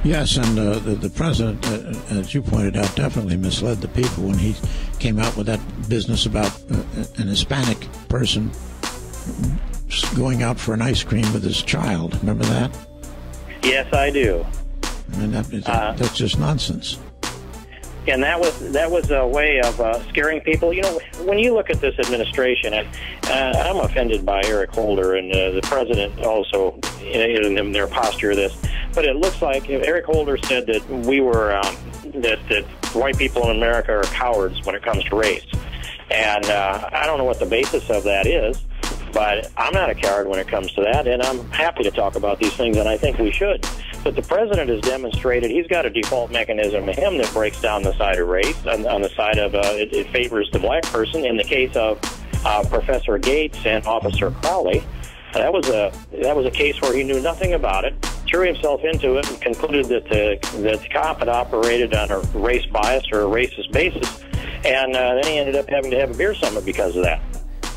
Yes, and the president, as you pointed out, definitely misled the people when he came out with that business about an Hispanic person going out for an ice cream with his child. Remember that? Yes, I do. I mean, that's just nonsense. And that was a way of scaring people. You know, when you look at this administration, and I'm offended by Eric Holder and the president also in their posture of this. But it looks like Eric Holder said that we were that white people in America are cowards when it comes to race, and I don't know what the basis of that is. But I'm not a coward when it comes to that, and I'm happy to talk about these things, and I think we should. But the president has demonstrated he's got a default mechanism in him that breaks down the side of race, on the side of it favors the black person. In the case of Professor Gates and Officer Crowley, that was a case where he knew nothing about it, threw himself into it, and concluded that the cop had operated on a race bias or a racist basis, and then he ended up having to have a beer summit because of that.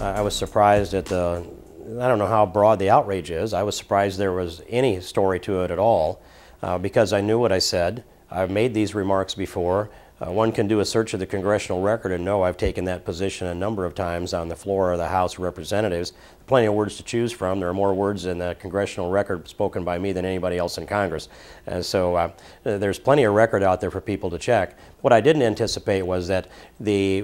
I was surprised at I don't know how broad the outrage is. I was surprised there was any story to it at all because I knew what I said. I've made these remarks before. One can do a search of the congressional record and know I've taken that position a number of times on the floor of the House of Representatives. Plenty of words to choose from. There are more words in the congressional record spoken by me than anybody else in Congress. And so there's plenty of record out there for people to check. What I didn't anticipate was that the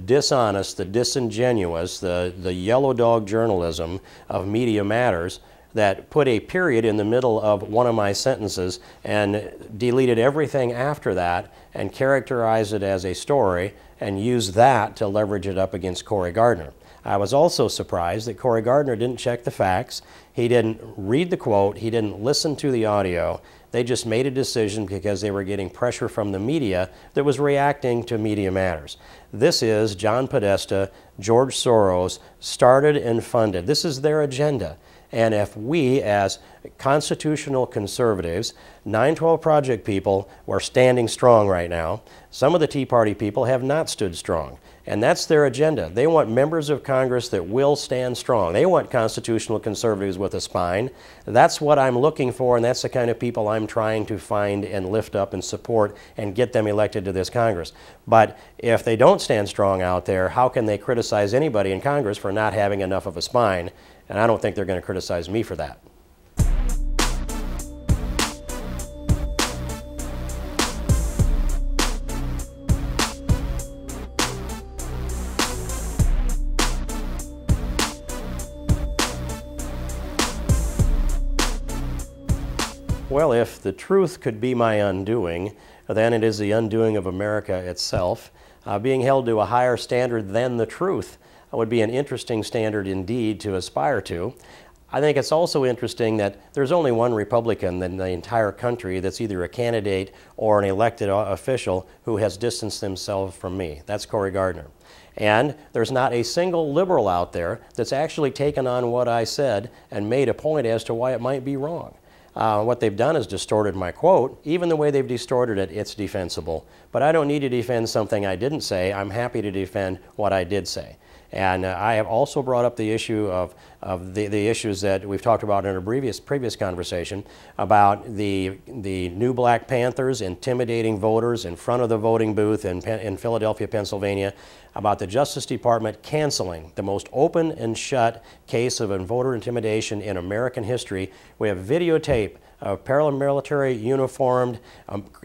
dishonest, the disingenuous, the yellow dog journalism of Media Matters that put a period in the middle of one of my sentences and deleted everything after that and characterized it as a story and used that to leverage it up against Cory Gardner. I was also surprised that Cory Gardner didn't check the facts. He didn't read the quote. He didn't listen to the audio. They just made a decision because they were getting pressure from the media that was reacting to Media Matters. This is John Podesta, George Soros, started and funded. This is their agenda. And if we, as constitutional conservatives, 9/12 Project people, were standing strong right now, some of the Tea Party people have not stood strong. And that's their agenda. They want members of Congress that will stand strong. They want constitutional conservatives with a spine. That's what I'm looking for, and that's the kind of people I'm trying to find and lift up and support and get them elected to this Congress. But if they don't stand strong out there, how can they criticize anybody in Congress for not having enough of a spine? And I don't think they're going to criticize me for that. Well, if the truth could be my undoing, then it is the undoing of America itself. Being held to a higher standard than the truth would be an interesting standard indeed to aspire to. I think it's also interesting that there's only one Republican in the entire country that's either a candidate or an elected official who has distanced themselves from me. That's Cory Gardner. And there's not a single liberal out there that's actually taken on what I said and made a point as to why it might be wrong. What they've done is distorted my quote. Even the way they've distorted it, it's defensible. But I don't need to defend something I didn't say. I'm happy to defend what I did say. And I have also brought up the issue of the issues that we've talked about in a previous conversation about the new Black Panthers intimidating voters in front of the voting booth in Philadelphia, Pennsylvania, about the Justice Department canceling the most open and shut case of voter intimidation in American history. We have videotape of paramilitary uniformed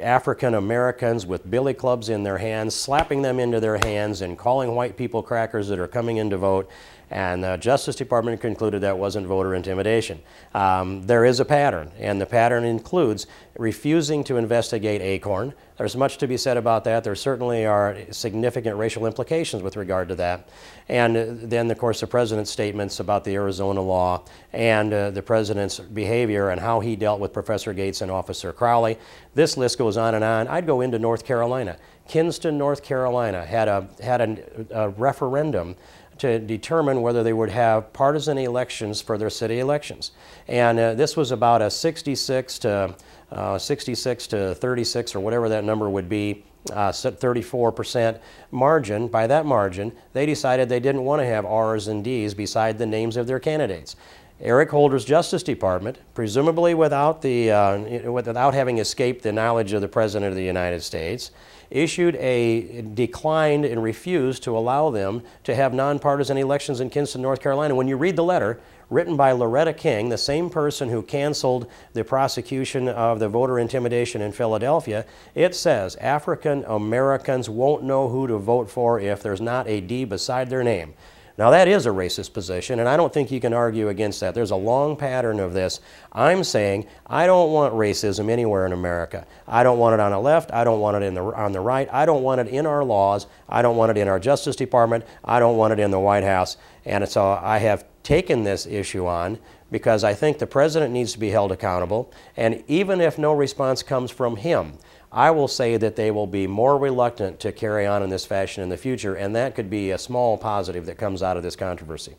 African Americans with billy clubs in their hands, slapping them into their hands and calling white people crackers that are coming in to vote. And the Justice Department concluded that wasn't voter intimidation. There is a pattern, and the pattern includes refusing to investigate Acorn. There's much to be said about that. There certainly are significant racial implications with regard to that. And then, of course, the President's statements about the Arizona law and the President's behavior and how he dealt with Professor Gates and Officer Crowley. This list goes on and on. I'd go into North Carolina. Kinston, North Carolina had a referendum to determine whether they would have partisan elections for their city elections. And this was about a 66 to 36 or whatever that number would be, 34% margin. By that margin, they decided they didn't want to have R's and D's beside the names of their candidates. Eric Holder's Justice Department, presumably without having escaped the knowledge of the President of the United States, declined and refused to allow them to have nonpartisan elections in Kinston, North Carolina. When you read the letter written by Loretta King, the same person who canceled the prosecution of the voter intimidation in Philadelphia, it says African Americans won't know who to vote for if there's not a D beside their name. Now that is a racist position, and I don't think you can argue against that. There's a long pattern of this. I'm saying I don't want racism anywhere in America. I don't want it on the left. I don't want it on the right. I don't want it in our laws. I don't want it in our Justice Department. I don't want it in the White House. And so I have taken this issue on because I think the President needs to be held accountable. And even if no response comes from him, I will say that they will be more reluctant to carry on in this fashion in the future, and that could be a small positive that comes out of this controversy.